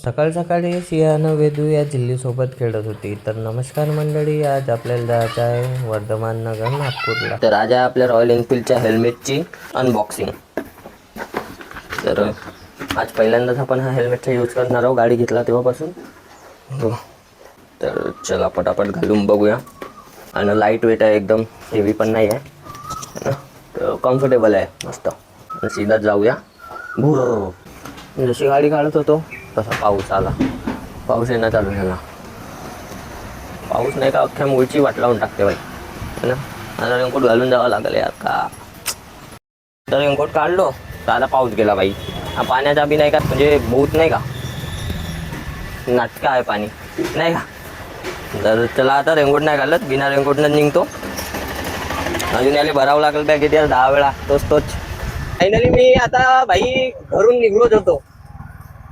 सकाळ सकाळी सिंहानं वेदू या झिल्लीसोबत खेळत होती. तर नमस्कार मंडळी, आज आपल्याला जायचं आहे वर्धमान नगर नागपूरला. तर आज आहे आपल्या रॉयल एनफील्डच्या हेल्मेटची अनबॉक्सिंग. तर आज पहिल्यांदाच आपण हा हेल्मेटचा यूज करणार आहोत गाडी घेतला तेव्हापासून. हो, तर चला पटापट घालून बघूया. आणि लाईट वेट आहे, एकदम हेवी पण नाही आहे, तर कम्फर्टेबल आहे मस्त. सीधा जाऊया. भूर जशी गाडी काढत होतो तसा पाऊस आला. पाऊस येणं चालू झाला. पाऊस नाही का अख्ख्या मूळची वाट लावून टाकते बाई, है ना. आता रेनकोट घालून जावं लागेल यार का. तर रेनकोट काढलो तर आता पाऊस गेला बाई. हा पाण्याचा बी नाही का, म्हणजे भूत नाही का, नाटका आहे पाणी नाही का. तर चला आता रेनकोट नाही घालत, बिना रेनकोटनं निघतो. अजून याला भरावं लागेल बॅगेत यार 10 वेळा, तोच. फायनली मी आता बाई घरून निघलोच होतो,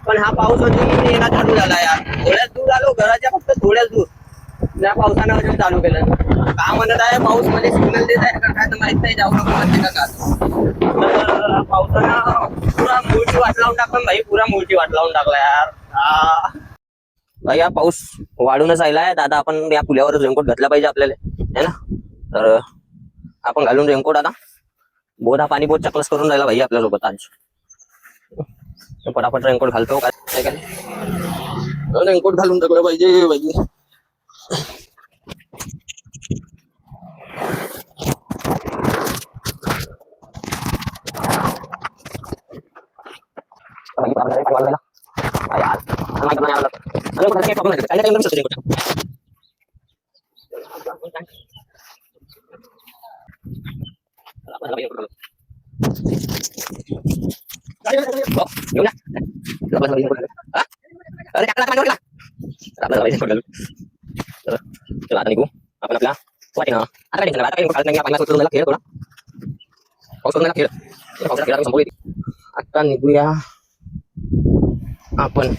पण हा पाऊस अजून येणं चालू झाला यार. थोड्याच दूर आलो घराच्या, फक्त थोड्याच दूर. त्या पावसानं अजून चालू केलं. का म्हणत आहे पाऊस मध्ये सिग्नल देत आहे का काय तर माहित नाही, जाऊ नको म्हणते का. तर पावसानं पुरा मूळची वाट लावून टाकलं भाई, पुरा मूळची वाट लावून टाकला यार. भाई हा पाऊस वाढूनच आलाय. आता आपण या पुलावर रेनकोट घातला पाहिजे आपल्याला, है ना. तर आपण घालून रेनकोट आता. बहुत हा पाणी बहुत चकलस करून राहिला भाई आपल्यासोबत आज. पटापट रेनकोट घालतो काय काय. रेनकोट घालून टाकलं पाहिजे भाई. आता निघू आपण आपला वाटे ना. आता काय आता काही नाही, पाण्यात उतरून खेळ थोडा पाऊस खेळ पावसाला संपू येते. आता निघूया आपण.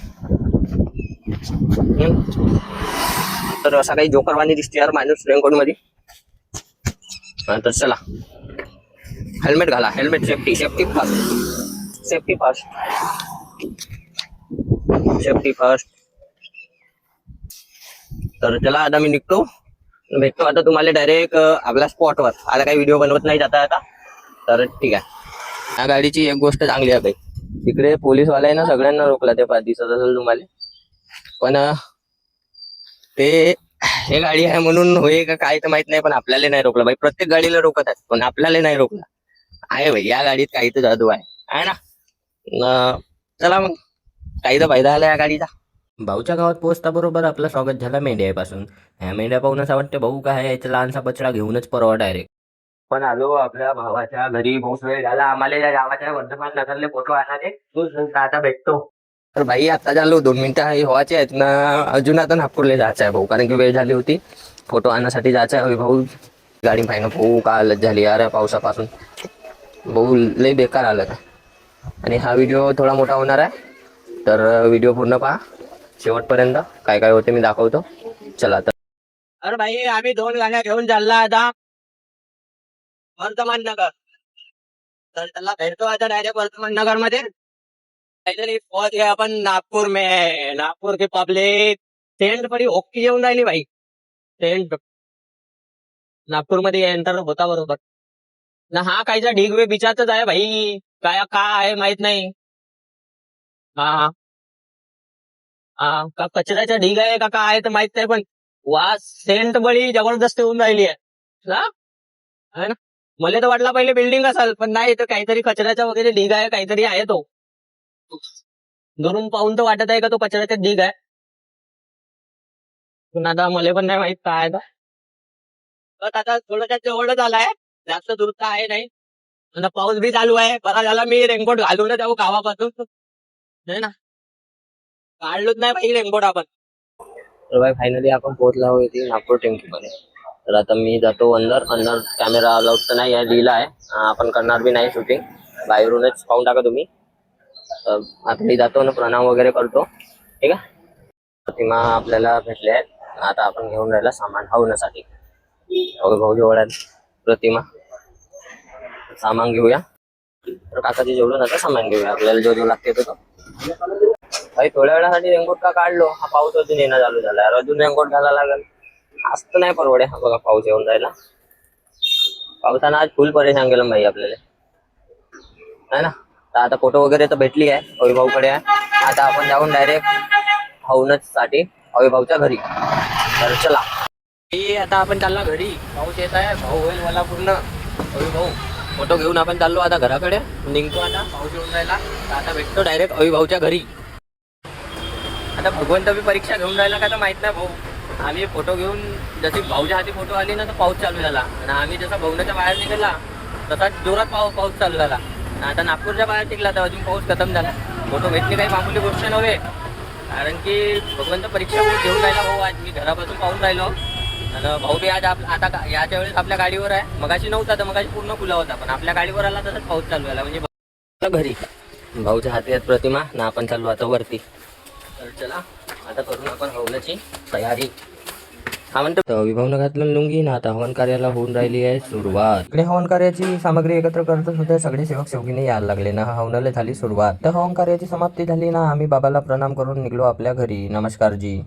तर असा काही जोकरवाणी दिसते यार माणूस रेनकोट मध्ये. तर चला हेल्मेट घाला. Helmet safety first. तर चला आता मी निघतो. भेटतो आता तुम्हाला डायरेक्ट आपल्या स्पॉटवर. आता काही व्हिडिओ बनवत नाही जाता आता. तर ठीक आहे. या गाडीची एक गोष्ट चांगली आहे भाई, तिकडे पोलीसवाला आहे ना, सगळ्यांना रोखला ते दिसत असेल तुम्हाला. पण ते हे गाडी आहे म्हणून होय का काय तर माहित नाही, पण आपल्याला नाही रोखलं भाई. प्रत्येक गाडीला रोखत आहेत पण आपल्याला नाही रोखलं आहे भाई. या गाडीत काही तर जादू आहे ना. चला मग, काही तर फायदा आला या गाडीचा. भाऊच्या गावात पोहोचता बरोबर आपलं स्वागत झालं मेंढ्यापासून. ह्या मेंढ्या पाहून असं वाटतं भाऊ काय याचा लहानसा बछडा घेऊनच परवा डायरेक्ट. पण आलो आपल्या भावाच्या घरी. बहुत वेळ झाला आम्हाला या गावाच्या वर्धमान नगरले फोटो आणाले. आता भेटतो. तर भाई आता झालो 2 मिनिटं व्हायचे आहेत ना. अजून आता नागपूरला जायचं आहे भाऊ, कारण की वेळ झाली होती. फोटो आणण्यासाठी जायचं आहे भाऊ. गाडी पाहिजे भाऊ का हालत झाली यार या पावसापासून. भाऊ लय बेकार आलं. आणि हा व्हिडिओ थोडा मोठा होणार आहे, तर व्हिडिओ पूर्ण पहा शेवटपर्यंत. काय काय होते मी दाखवतो. चला तर. अरे भाई आम्ही 2 गाड्या घेऊन चालला आता वर्धमान नगर. तर त्याला भेटतो आता डायरेक्ट वर्धमान नगर मध्ये. फाइनली पहुंच गए अपन नागपुर में. नागपुर की पब्लिक टेंट पडी ओक्की येऊन राहिली भाई. टेंट नागपूर मध्ये एंटर होता बरोबर ना. हा कायचा ढीग वे बिचातच आहे भाई. काय आहे माहित नाही. हा का कचऱ्याचा ढीग आहे का काय तर माहित नाही, पण वास सेंट बळी जबरदस्त येऊन राहिली आहे ना. मला तर वाटलं पहिले बिल्डिंग असेल, पण नाही, तर काहीतरी कचऱ्याचा वगैरे ढीग आहे, काहीतरी आहे तो. दुरून पाहून तर वाटत आहे का तो कचऱ्याचा ढीग आहे, पण आता मला पण नाही माहित काय आहे. तर आता थोडं जवळच आलाय, जास्त दूर तर आहे नाही. आता पाऊस बी चालू आहे. बरा झाला मी रेनकोट घालून जाऊ गावापासून, नाही ना. काढलोच नाही पाहिजे रेनकोट आपण. तर भाई फायनली आपण पोहोचला आहोत इथे नागपूर टेम्पलमध्ये. तर आता मी जातो अंदर. कॅमेरा अलाउड तर नाही आहे, लिहिला आहे. आपण करणार बी नाही शूटिंग, बाहेरूनच पाहून टाका तुम्ही. आता मी जातो ना, प्रणाम वगैरे करतो. ठीक आहे. प्रतिमा आपल्याला भेटले आहेत. आता आपण घेऊन राहिला सामान हवण्यासाठी. भाऊ जवळ प्रतिमा. सामान घेऊया. तर काकाची जेवढं आता सामान घेऊया, आपल्याला जो लागते तो. भाई थोड्या वेळासाठी रेनकोट का काढलो, हा पाऊस अजून येणं चालू झाला यार, अजून रेनकोट घाला लागेल. आज तर नाही परवडे. हा बघा पाऊस येऊन राहिला. पावसानं आज फुल परेशान केलं भाई आपल्याला, है ना. तर आता फोटो वगैरे तर भेटली आहे, अविभाऊकडे आहे. आता आपण जाऊन डायरेक्ट हवनच साठी अविभाऊच्या घरी. तर चला, आता आपण चालला घरी. पाऊस येत आहे, भाऊ होईल मला पूर्ण. अविभाऊ फोटो घेऊन आपण चाललो आता घराकडे. निघतो आता, पाऊस येऊन राहिला. तर आता भेटतो डायरेक्ट अविभाऊच्या घरी. आता भगवंत बी परीक्षा घेऊन राहिला का तर माहित नाही भाऊ. आम्ही फोटो घेऊन जशी भाऊच्या हाती फोटो आली ना, तर पाऊस चालू झाला. आणि आम्ही जसा भवनाच्या बाहेर निघाला तसा जोरात पाऊस चालू झाला. आणि आता नागपूरच्या बाहेर निघला तर अजून पाऊस खतम झाला. फोटो भेटली काही मामूली गोष्ट नव्हे, कारण की भगवंत परीक्षा घेऊन राहिला भाऊ. आज मी घरापासून पाहून राहिलो. आणि भाऊ बी आज आता याच्या वेळेस आपल्या गाडीवर आहे. मगाशी नव्हता, तर मगाशी पूर्ण खुला होता, पण आपल्या गाडीवर आला तसंच पाऊस चालू झाला. म्हणजे घरी भाऊच्या हाती आहेत प्रतिमा ना. आपण चाललो आता वरती. तर चला आता करून आपण हवनाची तयारी. हा म्हणतो विभावनं घातलं लुंगी ना. आता हवन कार्याला होऊन राहिली आहे सुरुवात. इकडे हवन कार्याची सामग्री एकत्र करत होते सगळे सेवक सेवकीने यायला लागले ना. हवनाला झाली सुरुवात. तर हवन कार्याची समाप्ती झाली ना. आम्ही बाबाला प्रणाम करून निघलो आपल्या घरी. नमस्कार जी.